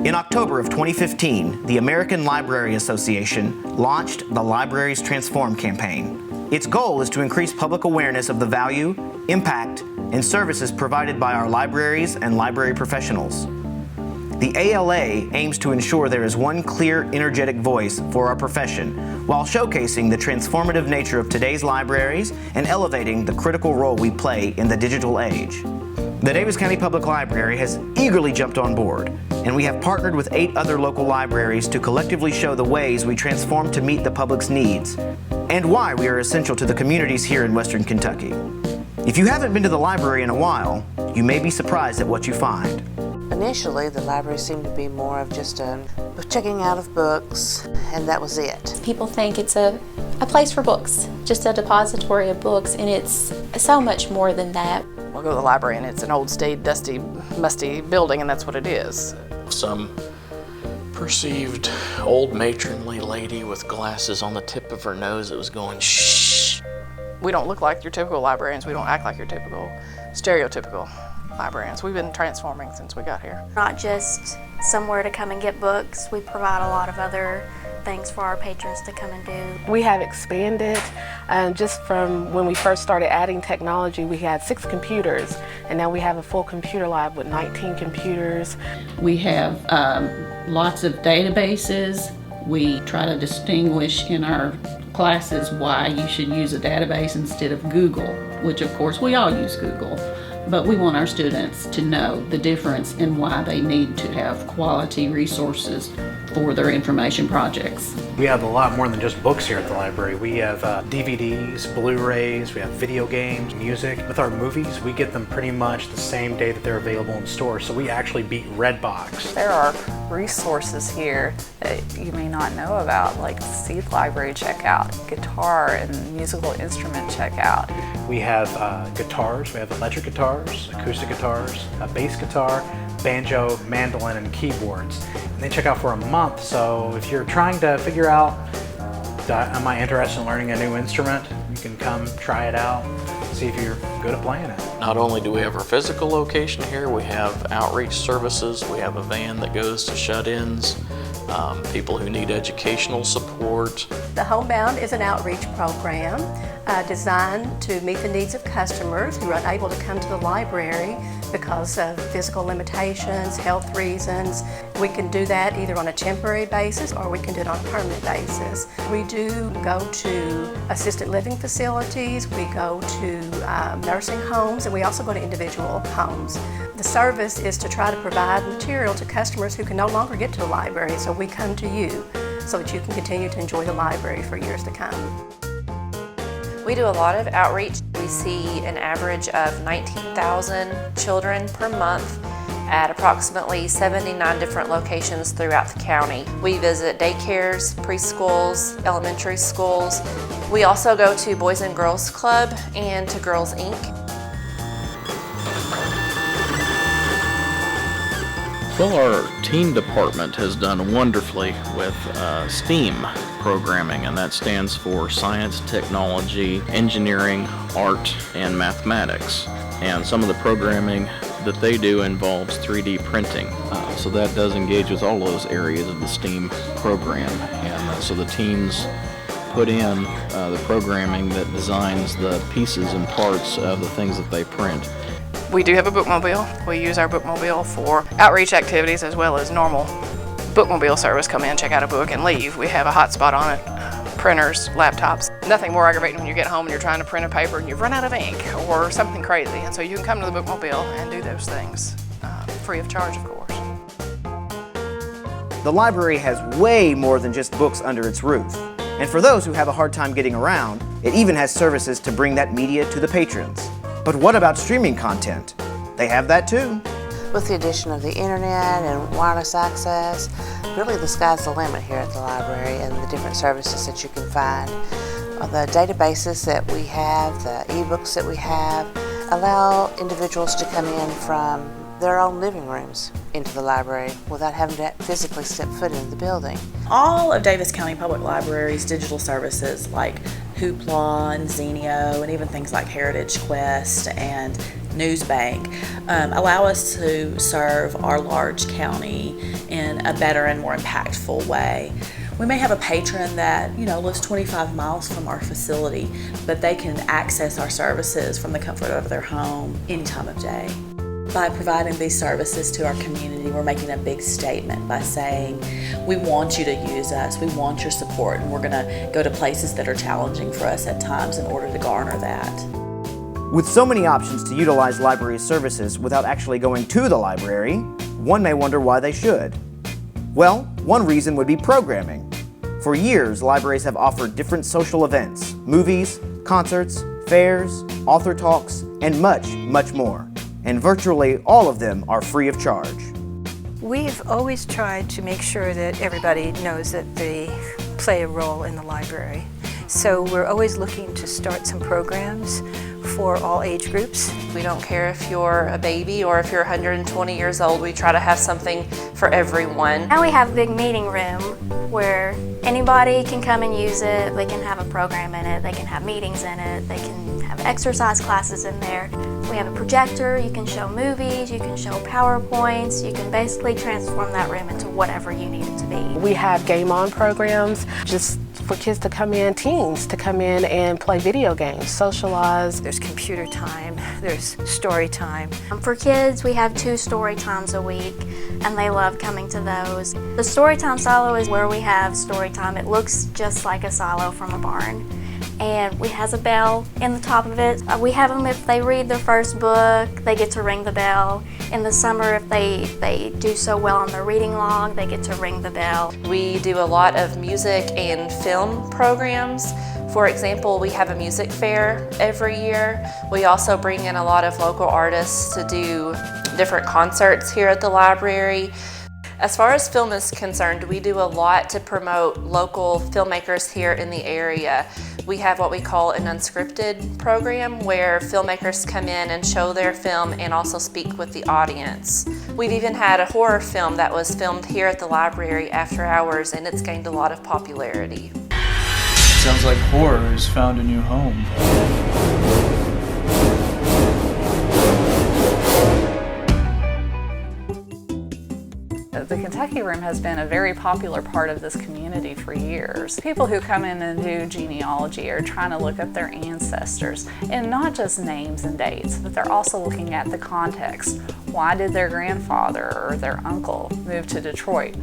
In October of 2015, the American Library Association launched the Libraries Transform campaign. Its goal is to increase public awareness of the value, impact, and services provided by our libraries and library professionals. The ALA aims to ensure there is one clear, energetic voice for our profession, while showcasing the transformative nature of today's libraries and elevating the critical role we play in the digital age. The Daviess County Public Library has eagerly jumped on board, and we have partnered with 8 other local libraries to collectively show the ways we transform to meet the public's needs, and why we are essential to the communities here in Western Kentucky. If you haven't been to the library in a while, you may be surprised at what you find. Initially, the library seemed to be more of just a checking out of books, and that was it. People think it's a place for books, just a depository of books, and it's so much more than that. We'll go to the library and it's an old, staid, dusty, musty building, and that's what it is. Some perceived old matronly lady with glasses on the tip of her nose that was going, shh. We don't look like your typical librarians. We don't act like your typical, stereotypical librarians. We've been transforming since we got here. Not just somewhere to come and get books. We provide a lot of other things for our patrons to come and do. We have expanded, just from when we first started adding technology, we had 6 computers, and now we have a full computer lab with 19 computers. We have lots of databases. We try to distinguish in our classes why you should use a database instead of Google, which of course we all use Google. But we want our students to know the difference in why they need to have quality resources for their information projects. We have a lot more than just books here at the library. We have DVDs, Blu-rays, we have video games, music. With our movies, we get them pretty much the same day that they're available in stores, so we actually beat Redbox. There are resources here that you may not know about, like Seed Library Checkout, guitar and musical instrument checkout. We have guitars, we have electric guitars, acoustic guitars, a bass guitar, banjo, mandolin, and keyboards. And they check out for a month, so if you're trying to figure out, am I interested in learning a new instrument, you can come try it out, see if you're good at playing it. Not only do we have our physical location here, we have outreach services, we have a van that goes to shut-ins, people who need educational support. The Homebound is an outreach program designed to meet the needs of customers who are unable to come to the library because of physical limitations, health reasons. We can do that either on a temporary basis or we can do it on a permanent basis. We do go to assisted living facilities, we go to nursing homes, and we also go to individual homes. The service is to try to provide material to customers who can no longer get to the library, so we come to you so that you can continue to enjoy the library for years to come. We do a lot of outreach. We see an average of 19,000 children per month at approximately 79 different locations throughout the county. We visit daycares, preschools, elementary schools. We also go to Boys and Girls Club and to Girls Inc. Well, our teen department has done wonderfully with STEAM programming, and that stands for Science, Technology, Engineering, Art, and Mathematics. And some of the programming that they do involves 3D printing. So that does engage with all those areas of the STEAM program. And so the teams put in the programming that designs the pieces and parts of the things that they print. We do have a bookmobile. We use our bookmobile for outreach activities as well as normal bookmobile service. Come in, check out a book, and leave. We have a hotspot on it, printers, laptops. Nothing more aggravating when you get home and you're trying to print a paper and you've run out of ink or something crazy. And so you can come to the bookmobile and do those things free of charge, of course. The library has way more than just books under its roof. And for those who have a hard time getting around, it even has services to bring that media to the patrons. But what about streaming content? They have that too. With the addition of the internet and wireless access, really the sky's the limit here at the library and the different services that you can find. The databases that we have, the ebooks that we have, allow individuals to come in from their own living rooms into the library without having to physically step foot into the building. All of Daviess County Public Library's digital services like Hoopla and Zenio and even things like Heritage Quest and news bank allow us to serve our large county in a better and more impactful way. We may have a patron that, lives 25 miles from our facility, but they can access our services from the comfort of their home any time of day. By providing these services to our community, we're making a big statement by saying, we want you to use us, we want your support, and we're going to go to places that are challenging for us at times in order to garner that. With so many options to utilize library services without actually going to the library, one may wonder why they should. Well, one reason would be programming. For years, libraries have offered different social events, movies, concerts, fairs, author talks, and much, much more. And virtually all of them are free of charge. We've always tried to make sure that everybody knows that they play a role in the library. So we're always looking to start some programs for all age groups. We don't care if you're a baby or if you're 120 years old. We try to have something for everyone. Now we have a big meeting room where anybody can come and use it. They can have a program in it, they can have meetings in it, they can have exercise classes in there. We have a projector, you can show movies, you can show PowerPoints, you can basically transform that room into whatever you need it to be. We have game on programs just for kids to come in, teens to come in and play video games, socialize. There's computer time, there's story time. For kids, we have 2 story times a week, and they love coming to those. The Storytime silo is where we have story time. It looks just like a silo from a barn. And it has a bell in the top of it. We have them if they read their first book, they get to ring the bell. In the summer, if they do so well on their reading log, they get to ring the bell. We do a lot of music and film programs. For example, we have a music fair every year. We also bring in a lot of local artists to do different concerts here at the library. As far as film is concerned, we do a lot to promote local filmmakers here in the area. We have what we call an unscripted program where filmmakers come in and show their film and also speak with the audience. We've even had a horror film that was filmed here at the library after hours, and it's gained a lot of popularity. Sounds like horror has found a new home. The Kentucky Room has been a very popular part of this community for years. People who come in and do genealogy are trying to look up their ancestors, and not just names and dates, but they're also looking at the context. Why did their grandfather or their uncle move to Detroit?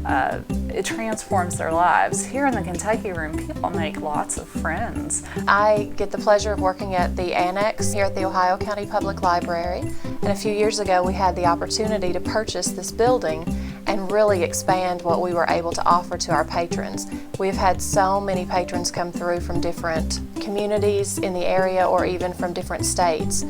It transforms their lives. Here in the Kentucky Room, people make lots of friends. I get the pleasure of working at the Annex here at the Ohio County Public Library, and a few years ago we had the opportunity to purchase this building and really expand what we were able to offer to our patrons. We've had so many patrons come through from different communities in the area or even from different states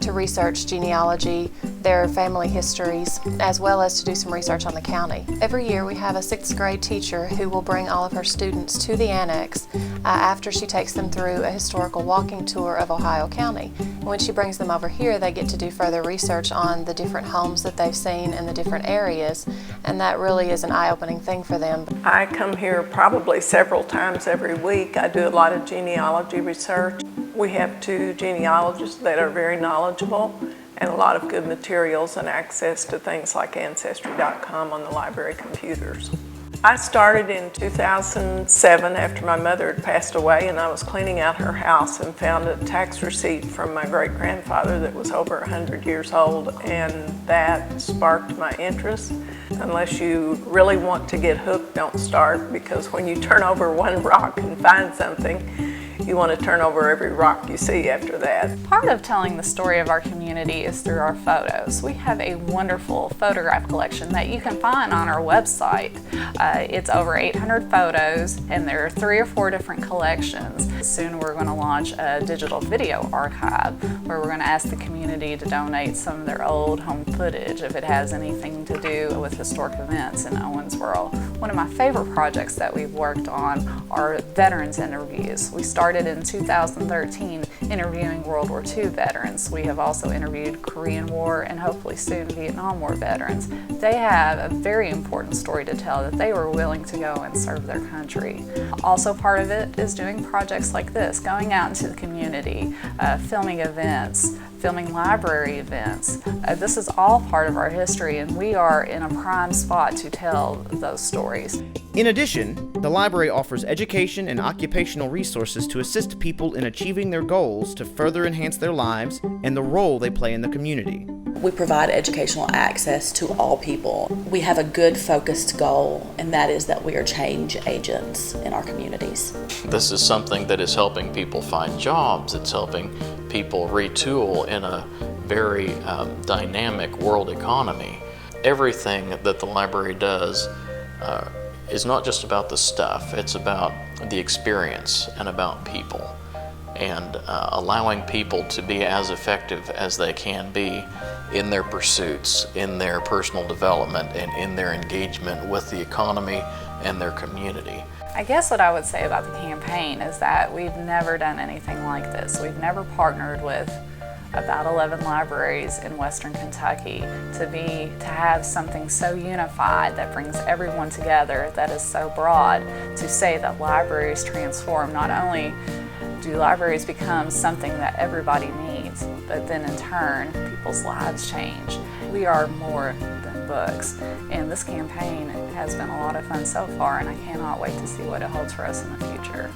to research genealogy, their family histories, as well as to do some research on the county. Every year we have a 6th grade teacher who will bring all of her students to the Annex after she takes them through a historical walking tour of Ohio County. And when she brings them over here, they get to do further research on the different homes that they've seen in the different areas, and that really is an eye-opening thing for them. I come here probably several times every week. I do a lot of genealogy research. We have 2 genealogists that are very knowledgeable and a lot of good materials and access to things like Ancestry.com on the library computers. I started in 2007 after my mother had passed away, and I was cleaning out her house and found a tax receipt from my great-grandfather that was over 100 years old, and that sparked my interest. Unless you really want to get hooked, don't start, because when you turn over one rock and find something, you want to turn over every rock you see after that. Part of telling the story of our community is through our photos. We have a wonderful photograph collection that you can find on our website. It's over 800 photos, and there are 3 or 4 different collections. Soon we're going to launch a digital video archive where we're going to ask the community to donate some of their old home footage if it has anything to do with historic events in Owensboro. One of my favorite projects that we've worked on are veterans interviews. We started in 2013 interviewing World War II veterans. We have also interviewed Korean War and hopefully soon Vietnam War veterans. They have a very important story to tell that they were willing to go and serve their country. Also part of it is doing projects like this, going out into the community, filming events, filming library events. This is all part of our history, and we are in a prime spot to tell those stories. In addition, the library offers education and occupational resources to assist people in achieving their goals to further enhance their lives and the role they play in the community. We provide educational access to all people. We have a good focused goal, and that is that we are change agents in our communities. This is something that is helping people find jobs. It's helping people retool in a very dynamic world economy. Everything that the library does is not just about the stuff, it's about the experience and about people, and allowing people to be as effective as they can be in their pursuits, in their personal development, and in their engagement with the economy and their community. I guess what I would say about the campaign is that we've never done anything like this. We've never partnered with about 11 libraries in Western Kentucky to have something so unified that brings everyone together, that is so broad, to say that libraries transform. Not only do libraries become something that everybody needs, but then in turn, people's lives change. We are more than books, and this campaign has been a lot of fun so far, and I cannot wait to see what it holds for us in the future.